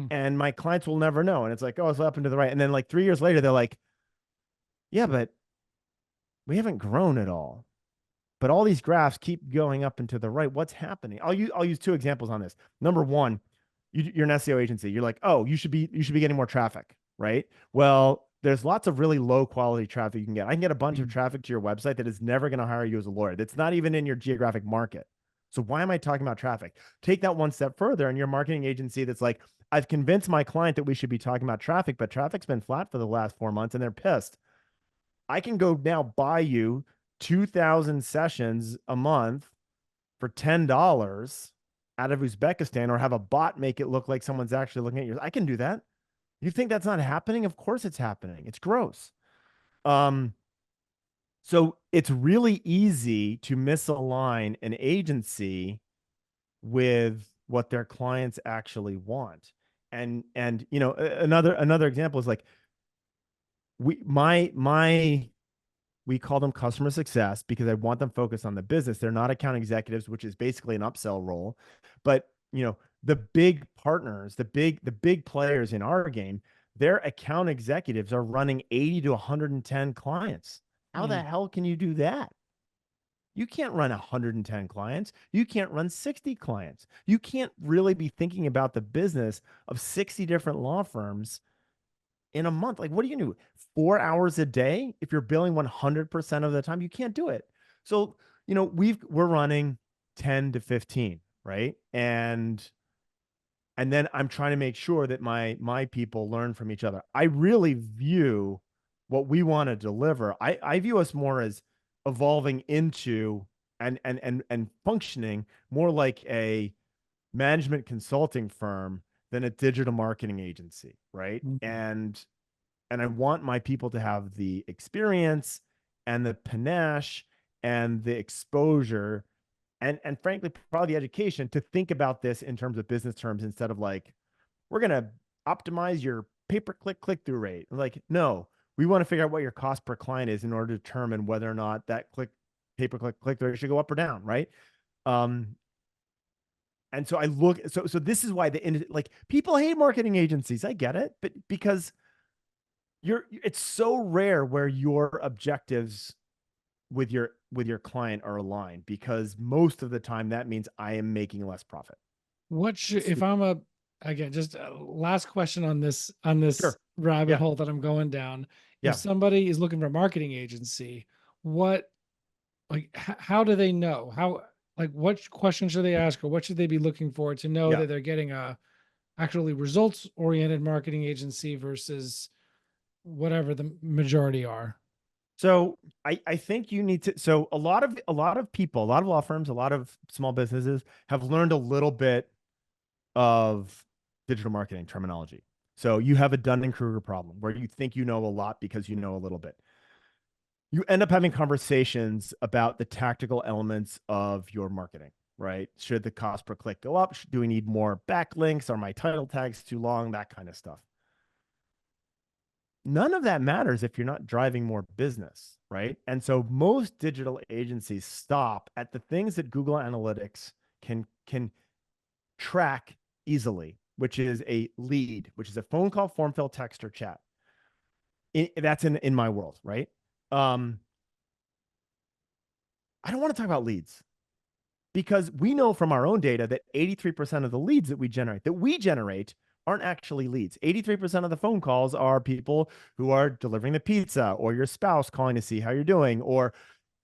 and my clients will never know. And it's like, oh, it's up and to the right. And then like 3 years later, they're like, yeah, but we haven't grown at all. But all these graphs keep going up and to the right. What's happening? I'll use 2 examples on this. Number one, you're an SEO agency. You're like, oh, you should be getting more traffic, right? Well, there's lots of really low quality traffic you can get. I can get a bunch of traffic to your website that is never going to hire you as a lawyer. That's not even in your geographic market. So why am I talking about traffic? Take that one step further, and your marketing agency that's like, I've convinced my client that we should be talking about traffic, but traffic's been flat for the last 4 months, and they're pissed. I can go now buy you 2,000 sessions a month for $10 out of Uzbekistan, or have a bot make it look like someone's actually looking at yours. I can do that. You think that's not happening? Of course it's happening. It's gross. Um, so it's really easy to misalign an agency with what their clients actually want. And you know, another example is like we call them customer success because I want them focused on the business. They're not account executives, which is basically an upsell role. But you know, the big partners, the big players in our game, their account executives are running 80 to 110 clients. How the Mm. hell can you do that? You can't run 110 clients. You can't run 60 clients. You can't really be thinking about the business of 60 different law firms in a month. Like, what do you do? 4 hours a day? If you're billing 100% of the time, you can't do it. So, you know, we're running 10 to 15, right? And then I'm trying to make sure that my people learn from each other. I really view what we want to deliver. I view us more as evolving into and functioning more like a management consulting firm than a digital marketing agency, right? Mm. And I want my people to have the experience and the panache and the exposure and frankly probably the education to think about this in terms of business terms instead of like we're going to optimize your pay-per-click click-through rate. Like, no, we want to figure out what your cost per client is in order to determine whether or not that pay-per-click click-through rate should go up or down, right? um and so I look, so this is why like people hate marketing agencies. I get it, but because it's so rare where your objectives with your client are aligned, because most of the time that means I am making less profit. What should, So, if I'm a, again, just a last question on this sure. rabbit Yeah. hole that I'm going down. If Yeah. somebody is looking for a marketing agency, what, like, how do they know? How, like, what questions should they ask, or what should they be looking for to know Yeah. that they're getting a actually results oriented marketing agency versus whatever the majority are? So I think you need to, so a lot of people, a lot of law firms, a lot of small businesses have learned a little bit of digital marketing terminology. So you have a Dunning-Kruger problem where you think you know a lot because you know a little bit. You end up having conversations about the tactical elements of your marketing, right? Should the cost per click go up? Do we need more backlinks? Are my title tags too long? That kind of stuff. None of that matters if you're not driving more business, right? And so most digital agencies stop at the things that Google Analytics can track easily, which is a lead, which is a phone call, form fill, text, or chat. That's in my world, right? Um, I don't want to talk about leads because we know from our own data that 83% of the leads that we generate aren't actually leads. 83% of the phone calls are people who are delivering the pizza, or your spouse calling to see how you're doing, or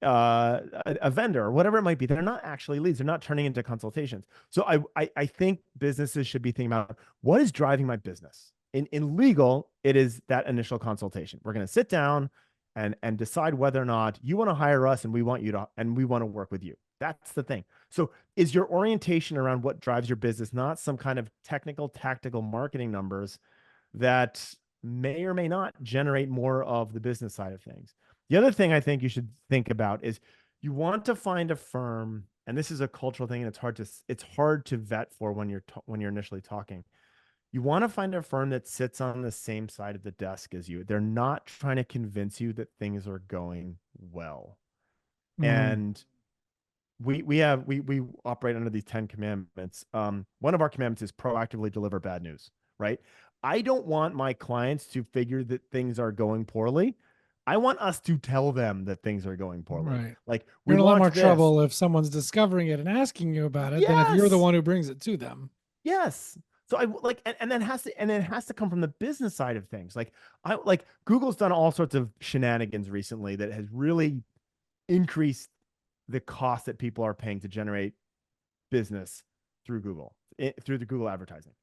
a vendor, or whatever it might be. They're not actually leads. They're not turning into consultations. So I think businesses should be thinking about what is driving my business. In legal, it is that initial consultation. We're going to sit down and decide whether or not you want to hire us, and we want to work with you. That's the thing. So is your orientation around what drives your business, not some kind of technical, tactical marketing numbers that may or may not generate more of the business side of things. The other thing I think you should think about is you want to find a firm, and this is a cultural thing, and it's hard to vet for when you're initially talking. You want to find a firm that sits on the same side of the desk as you. They're not trying to convince you that things are going well. Mm. And we operate under these 10 commandments. One of our commandments is proactively deliver bad news, right? I don't want my clients to figure that things are going poorly. I want us to tell them that things are going poorly. Right. Like, we You're in a lot more launched this. trouble if someone's discovering it and asking you about it than if you're the Yes. one who brings it to them. Yes. So I like, and then it has to come from the business side of things. Like, Google's done all sorts of shenanigans recently that has really increased the cost that people are paying to generate business through Google, through the Google advertising.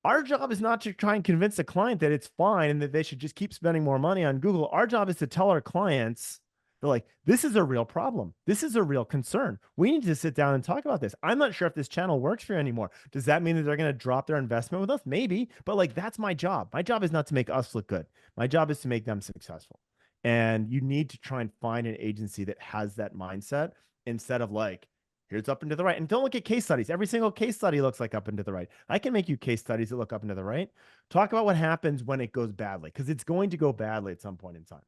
Our job is not to try and convince the client that it's fine and that they should just keep spending more money on Google. Our job is to tell our clients They're like, this is a real problem. This is a real concern. We need to sit down and talk about this. I'm not sure if this channel works for you anymore. Does that mean that they're going to drop their investment with us? Maybe, but like, that's my job. My job is not to make us look good. My job is to make them successful. And you need to try and find an agency that has that mindset instead of like, here's up and to the right. And don't look at case studies. Every single case study looks like up and to the right. I can make you case studies that look up and to the right. Talk about what happens when it goes badly, because it's going to go badly at some point in time.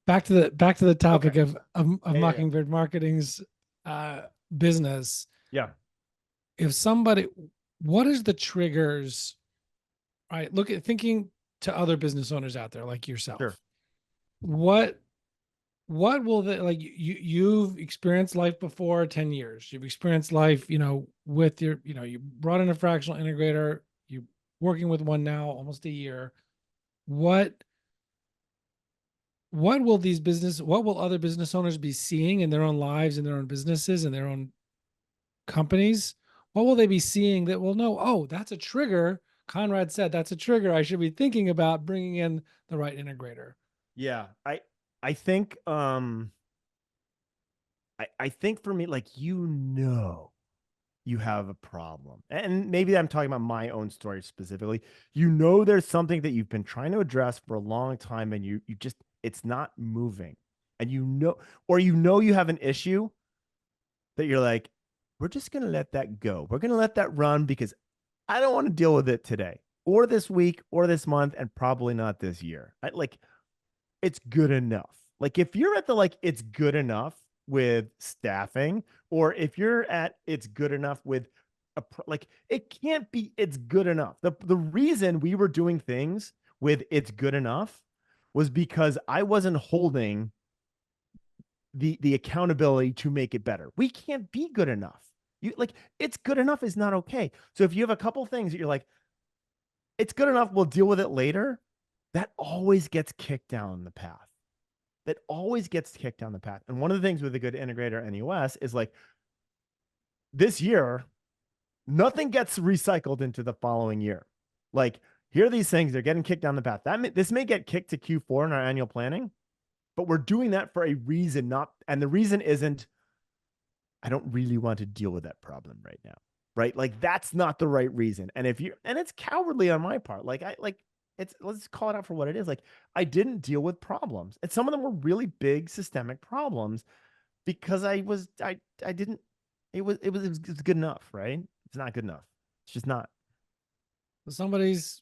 Back to the topic Okay. of Yeah. Mockingbird Marketing's business. Yeah. If somebody, what is the triggers? Right, look at thinking to other business owners out there like yourself. Sure. What will the, like, you've experienced life before 10 years. You've experienced life, with your, you brought in a fractional integrator, you working with one now almost a year. What will other business owners be seeing in their own lives, in their own businesses, in their own companies? What will they be seeing that will know, oh, that's a trigger? Conrad said that's a trigger. I should be thinking about bringing in the right integrator. Yeah. I think I think for me, like, you have a problem. And maybe I'm talking about my own story specifically. There's something that you've been trying to address for a long time and you just, it's not moving. And you have an issue that you're like, we're just going to let that go. We're going to let that run because I don't want to deal with it today or this week or this month and probably not this year. It's good enough. Like, if you're at the, like, it's good enough with staffing, or if you're at, it's good enough with it can't be, it's good enough. The reason we were doing things with it's good enough was because I wasn't holding the accountability to make it better. We can't be good enough. It's good enough is not okay. So if you have a couple things that you're like, it's good enough, we'll deal with it later, that always gets kicked down the path. And one of the things with a good integrator in US is, like, this year, nothing gets recycled into the following year. Like, here are these things, they're getting kicked down the path. This may get kicked to Q4 in our annual planning, but we're doing that for a reason, and the reason isn't, I don't really want to deal with that problem right now. Right? Like, that's not the right reason. And it's cowardly on my part. Let's call it out for what it is. Like, I didn't deal with problems, and some of them were really big systemic problems because I didn't, it was good enough, right? It's not good enough. It's just not. Somebody's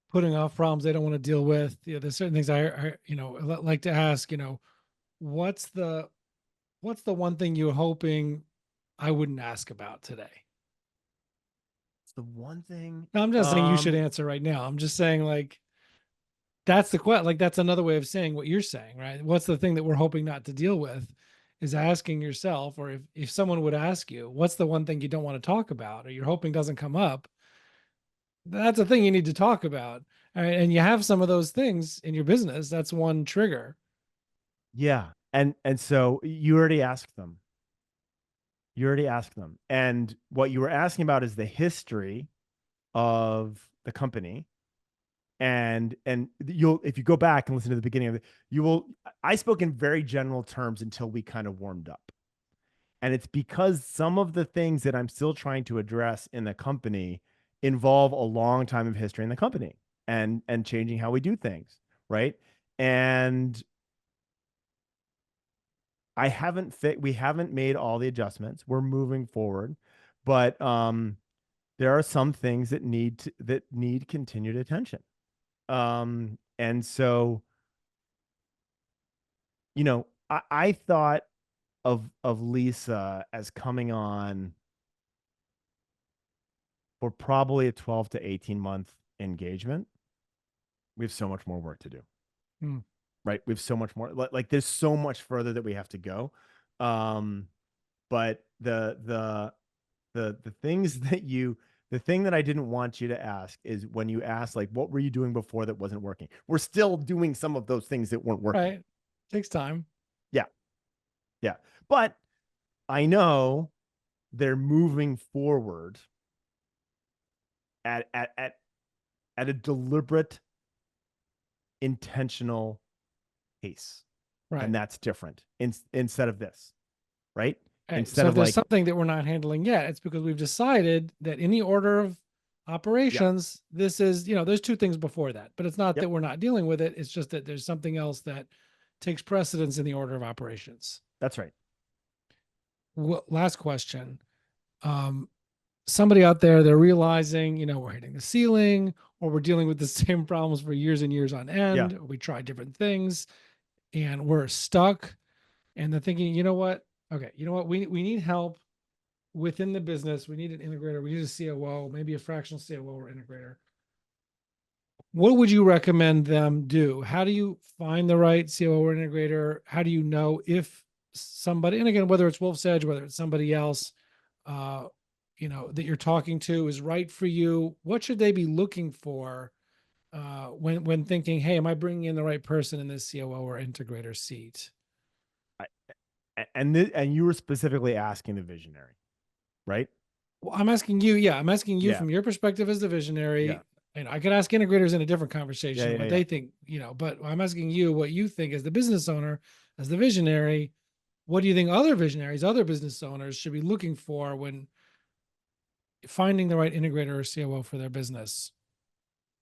putting off problems they don't want to deal with. There's certain things I like to ask, what's the one thing you're hoping I wouldn't ask about today? It's the one thing. No, I'm just saying you should answer right now. I'm just saying, like, that's the question. Like, that's another way of saying what you're saying, right? What's the thing that we're hoping not to deal with, is asking yourself, or if someone would ask you, what's the one thing you don't want to talk about, or you're hoping doesn't come up? That's a thing you need to talk about. All right. And you have some of those things in your business. That's one trigger. Yeah. And so you already asked them. And what you were asking about is the history of the company. And if you go back and listen to the beginning of it, I spoke in very general terms until we kind of warmed up. And it's because some of the things that I'm still trying to address in the company involve a long time of history in the company and changing how we do things. Right. And we haven't made all the adjustments. We're moving forward, but there are some things that need continued attention. And so, I thought of Lisa as coming on for probably a 12 to 18 month engagement. We have so much more work to do. Right. We have so much more, like there's so much further that we have to go. But the things the thing that I didn't want you to ask is when you ask, like, what were you doing before that wasn't working? We're still doing some of those things that weren't working. Right. Takes time. Yeah. Yeah. But I know they're moving forward at a deliberate, intentional pace. Right. And that's different instead of this, right? Right. Instead So if of there's like, something that we're not handling yet, it's because we've decided that in the order of yeah, operations, this is, there's two things before that, but it's not yep, that we're not dealing with it. It's just that there's something else that takes precedence in the order of operations. that's right. Last question. Um, Somebody out there, they're realizing, we're hitting the ceiling, or we're dealing with the same problems for years and years on Yeah. end, or we try different things and we're stuck. And they're thinking, you know what? Okay, you know what? We need help within the business. We need an integrator. We need a COO, maybe a fractional COO or integrator. What would you recommend them do? How do you find the right COO or integrator? How do you know if somebody, and again, whether it's Wolf's Edge, whether it's somebody else, that you're talking to is right for you? What should they be looking for when thinking, hey, am I bringing in the right person in this COO or integrator seat? And you were specifically asking the visionary, right? Well, I'm asking you, yeah, I'm asking you Yeah. from your perspective as the Yeah. visionary. And I could ask integrators in a different Yeah. conversation Yeah. what Yeah. they think, but I'm asking you what you think as the business owner, as the visionary. What do you think other visionaries, other business owners should be looking for when finding the right integrator or COO for their business?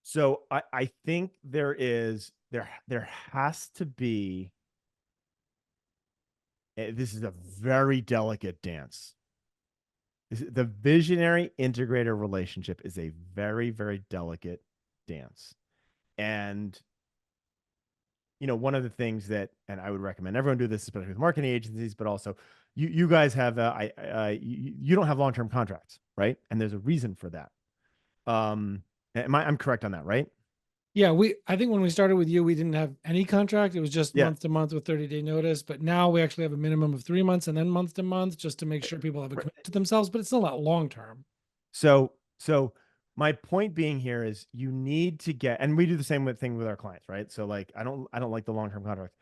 So I think there has to be, this is a very delicate dance. The visionary integrator relationship is a very, very delicate dance. And, one of the things that, and I would recommend everyone do this, especially with marketing agencies, but also you guys have, you don't have long-term contracts, right? And there's a reason for that. I'm correct on that, right? Yeah, I think when we started with you, we didn't have any contract. It was just Yeah. month to month with 30-day notice. But now we actually have a minimum of 3 months and then month to month just to make sure people have a Right. commitment to themselves, but it's still not long term. So my point being here is you need to get, and we do the same thing with our clients, right? So like, I don't like the long-term contract.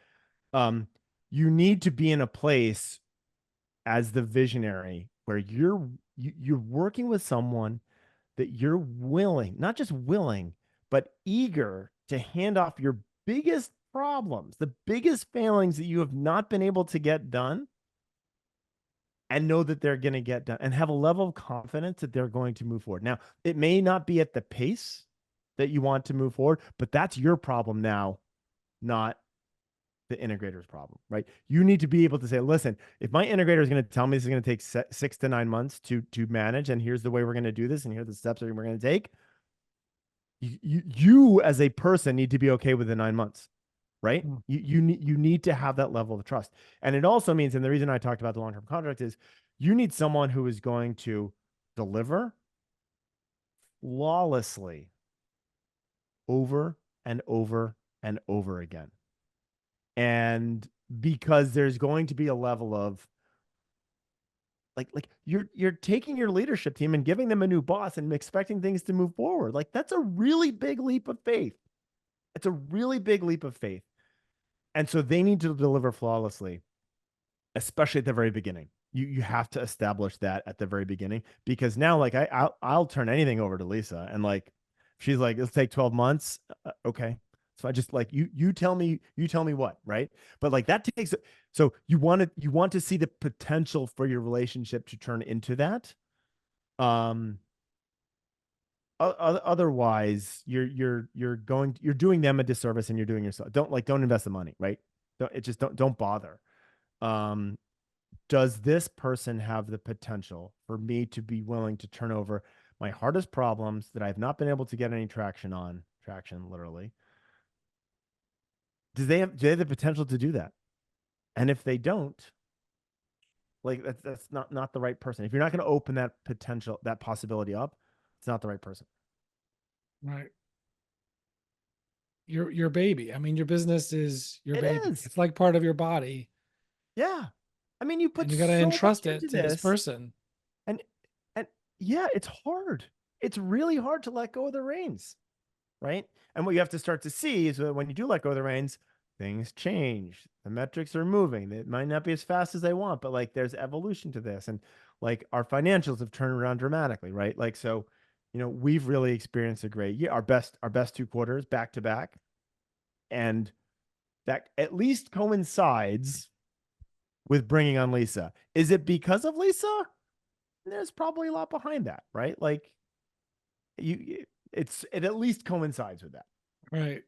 You need to be in a place as the visionary where you're working with someone that you're willing, not just willing, but eager to hand off your biggest problems, the biggest failings that you have not been able to get done, and know that they're going to get done and have a level of confidence that they're going to move forward. Now, it may not be at the pace that you want to move forward, but that's your problem now, not the integrator's problem, right? You need to be able to say, listen, if my integrator is going to tell me this is going to take 6 to 9 months to manage, and here's the way we're going to do this, and here are the steps that we're going to take, you as a person need to be okay with the 9 months, right? Mm. You need to have that level of trust. And it also means, and the reason I talked about the long-term contract is you need someone who is going to deliver flawlessly over and over and over again. And because there's going to be a level of like you're taking your leadership team and giving them a new boss and expecting things to move forward. Like that's a really big leap of faith. It's a really big leap of faith. And so they need to deliver flawlessly, especially at the very beginning. You have to establish that at the very beginning, because now like I'll turn anything over to Lisa, and like she's like, it'll take 12 months. Okay. So I just like you tell me what, right? But like that takes, so you want to see the potential for your relationship to turn into that. Otherwise you're doing them a disservice, and you're doing yourself. Don't invest the money, right? Don't bother. Does this person have the potential for me to be willing to turn over my hardest problems that I've not been able to get any traction literally? Do they have the potential to do that? And if they don't, like that's not the right person. If you're not going to open that possibility up, it's not the right person. Right. Your baby. I mean, your business is your It baby. is. It's like part of your body. Yeah. I mean, you put And you got to so much entrust into it to this this, person. and and yeah, it's hard. It's really hard to let go of the reins, right? And what you have to start to see is that when you do let go of the reins, things change. The metrics are moving. It might not be as fast as they want, but like there's evolution to this. And like our financials have turned around dramatically, right? Like, so, we've really experienced a great year, our best 2 quarters back to back. And that at least coincides with bringing on Lisa. Is it because of Lisa? There's probably a lot behind that, right? Like it at least coincides with that. Right.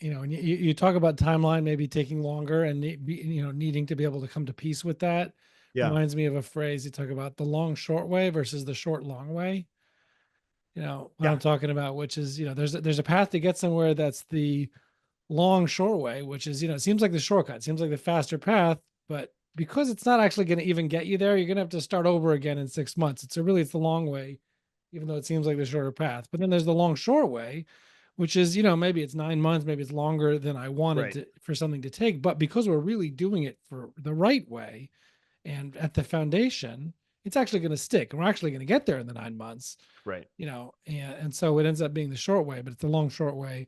And you talk about timeline maybe taking longer and needing to be able to come to peace with that. Yeah. Reminds me of a phrase you talk about, the long short way versus the short long way. What I'm talking about, which is, there's a path to get somewhere that's the long short way, which is, it seems like the shortcut, seems like the faster path, but because it's not actually going to even get you there, you're going to have to start over again in 6 months. It's the long way, even though it seems like the shorter path. But then there's the long short way, which is, maybe it's 9 months, maybe it's longer than I wanted for something to take. But because we're really doing it for the right way and at the foundation, it's actually going to stick. And we're actually going to get there in the 9 months. Right. And so it ends up being the short way, but it's the long short way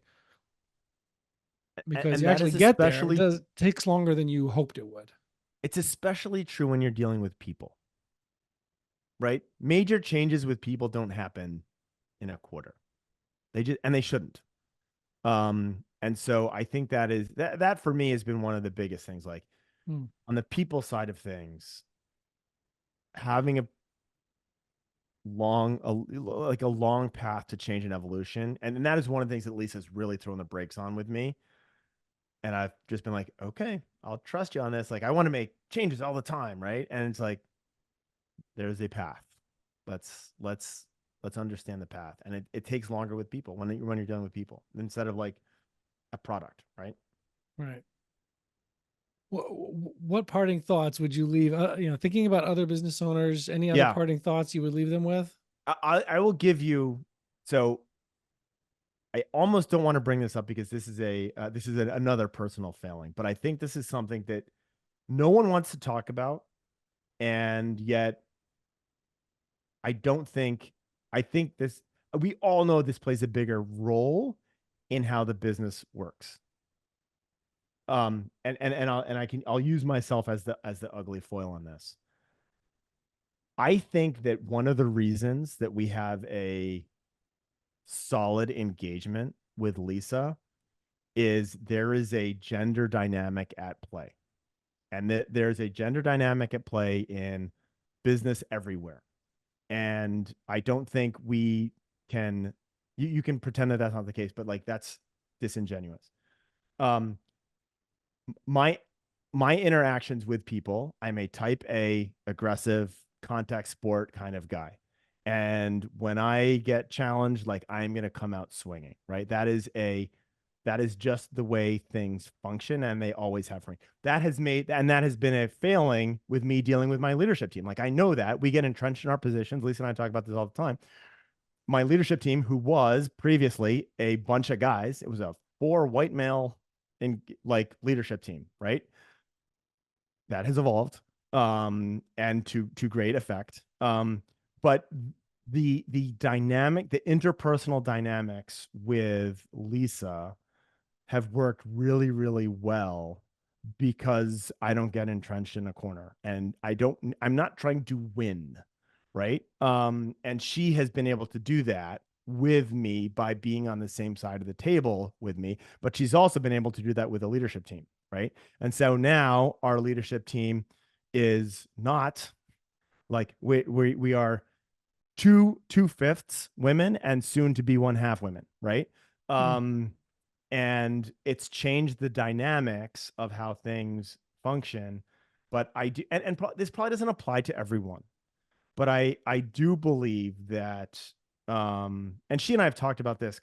because and you actually get there. It takes longer than you hoped it would. It's especially true when you're dealing with people, right? Major changes with people don't happen in a quarter. They shouldn't. And so I think that for me has been one of the biggest things, like on the people side of things, having a long path to change and evolution. And that is one of the things that Lisa's really thrown the brakes on with me. And I've just been like, okay, I'll trust you on this. Like, I want to make changes all the time. Right. And it's like, there's a path. Let's understand the path. And it takes longer with people when you're dealing with people instead of like a product. Right. Right. What parting thoughts would you leave, thinking about other business owners, any other parting thoughts you would leave them with? I will give you, so I almost don't want to bring this up because this is another personal failing, but I think this is something that no one wants to talk about. And yet I think we all know this plays a bigger role in how the business works. I'll use myself as the ugly foil on this. I think that one of the reasons that we have a solid engagement with Lisa is there is a gender dynamic at play. And that there's a gender dynamic at play in business everywhere. And I don't think we can, you can pretend that that's not the case, but like that's disingenuous. My interactions with people, I'm a type A, aggressive, contact sport kind of guy. And when I get challenged, like I'm going to come out swinging, right? That is just the way things function, and they always have for me. That has been a failing with me dealing with my leadership team. Like I know that we get entrenched in our positions. Lisa and I talk about this all the time. My leadership team, who was previously a bunch of guys, it was a 4 white male in like leadership team, right? That has evolved, and to great effect. But the dynamic, the interpersonal dynamics with Lisa have worked really, really well because I don't get entrenched in a corner, and I'm not trying to win, right? And she has been able to do that with me by being on the same side of the table with me, but she's also been able to do that with a leadership team, right? And so now our leadership team is not like we are 2/5 women and soon to be 1/2 women, right? And it's changed the dynamics of how things function. But I do, and this probably doesn't apply to everyone, but I do believe that, and she and I have talked about this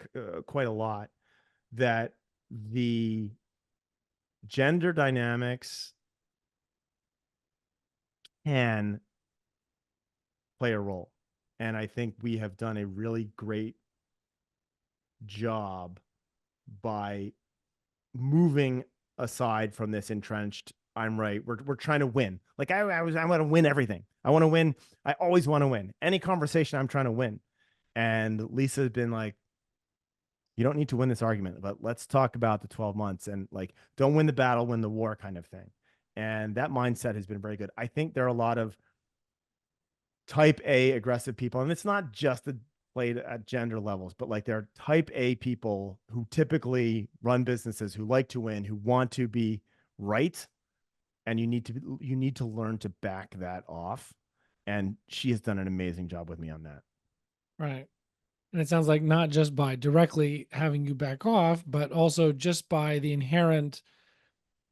quite a lot, that the gender dynamics can play a role. And I think we have done a really great job by moving aside from this entrenched, I'm right, we're trying to win. Like I want to win everything. I want to win. I always want to win. Any conversation, I'm trying to win. And Lisa's been like, you don't need to win this argument, but let's talk about the 12 months and like, don't win the battle, win the war kind of thing. And that mindset has been very good. I think there are a lot of type A aggressive people, and it's not just the played at gender levels, but like there are type A people who typically run businesses, who like to win, who want to be right. And you need to learn to back that off. And she has done an amazing job with me on that. Right. And it sounds like not just by directly having you back off, but also just by the inherent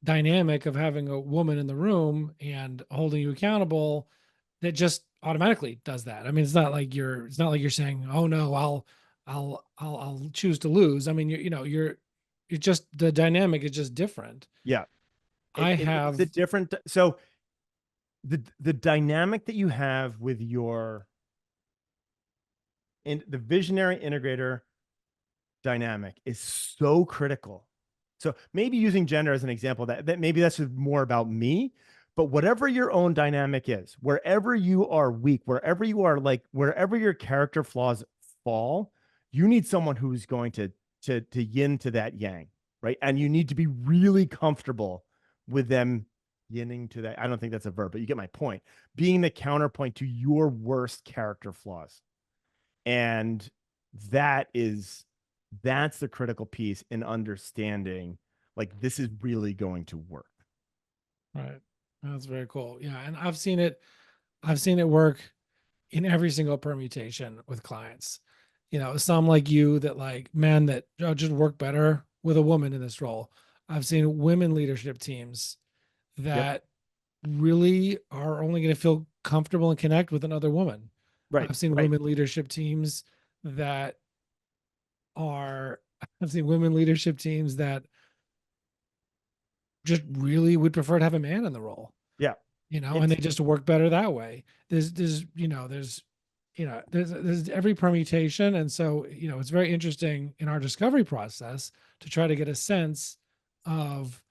dynamic of having a woman in the room and holding you accountable, that just automatically does that. I mean, it's not like you're saying, "Oh no, I'll choose to lose." I mean, you're just, the dynamic is just different. Yeah. It's a different, so the dynamic that you have with your, in the visionary integrator dynamic is so critical. So maybe using gender as an example, that maybe that's more about me, but whatever your own dynamic is, wherever you are weak, wherever you are, like wherever your character flaws fall, you need someone who's going to yin to that yang, right? And you need to be really comfortable with them yinning to that. I don't think that's a verb, but you get my point. Being the counterpoint to your worst character flaws. And that's the critical piece in understanding, like, this is really going to work. Right. That's very cool. Yeah. And I've seen it work in every single permutation with clients. Some like you that like men that just work better with a woman in this role. I've seen women leadership teams that really are only going to feel comfortable and connect with another woman. Right. I've seen women leadership teams that just really would prefer to have a man in the role. Yeah. And they just work better that way. There's every permutation. And so, it's very interesting in our discovery process to try to get a sense of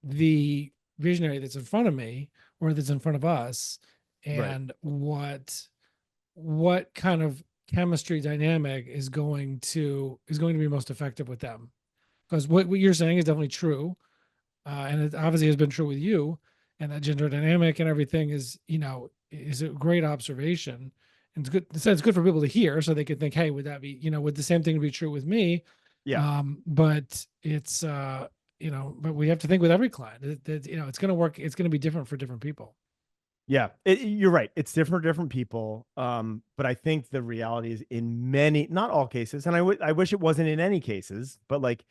the visionary that's in front of me or that's in front of us, and what kind of chemistry dynamic is going to be most effective with them. Because what you're saying is definitely true. And it obviously has been true with you, and that gender dynamic and everything is a great observation. And it's good for people to hear, so they could think, hey, would that be, would the same thing be true with me? Yeah. But it's, but we have to think with every client that, it's going to work. It's going to be different for different people. Yeah, you're right. It's different for different people. But I think the reality is, in many, not all cases, and I wish it wasn't in any cases, but like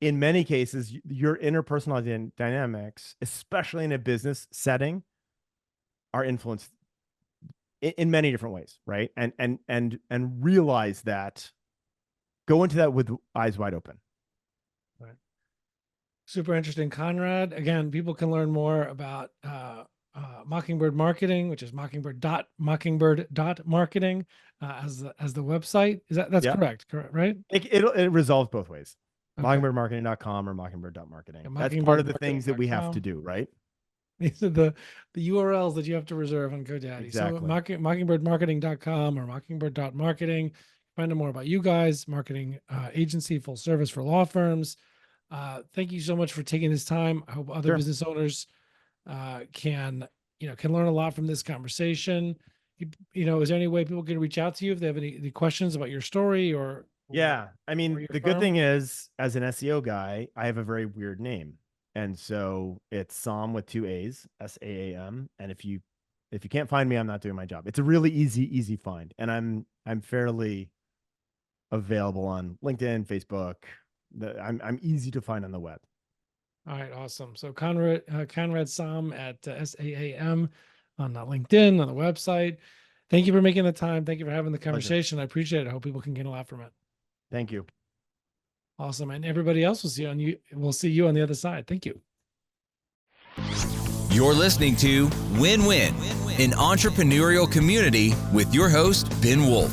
in many cases, your interpersonal dynamics, especially in a business setting, are influenced in many different ways, right? And realize that, go into that with eyes wide open. Right. Super interesting, Conrad. Again, people can learn more about Mockingbird Marketing, which is mockingbird.marketing as the website. That's correct, right? It resolves both ways. Okay. Mockingbird.marketing.com or mockingbird.marketing. Yeah, that's part of the things that we have to do, right? These are the URLs that you have to reserve on GoDaddy. Exactly. So mockingbirdmarketing.com or mockingbird.marketing. Find out more about you guys, marketing agency, full service for law firms. Thank you so much for taking this time. I hope other business owners can learn a lot from this conversation. Is there any way people can reach out to you if they have any questions about your story or I mean, the good thing is, as an SEO guy, I have a very weird name. And so it's Saam with 2 A's, SAAM. And if you can't find me, I'm not doing my job. It's a really easy find. And I'm fairly available on LinkedIn, Facebook. I'm easy to find on the web. All right, awesome. So Conrad Saam at SAAM on LinkedIn, on the website. Thank you for making the time. Thank you for having the conversation. Pleasure. I appreciate it. I hope people can get a lot from it. Thank you. Awesome. And everybody else will see you on the other side. Thank you. You're listening to Win Win, an entrepreneurial community with your host, Ben Wolf.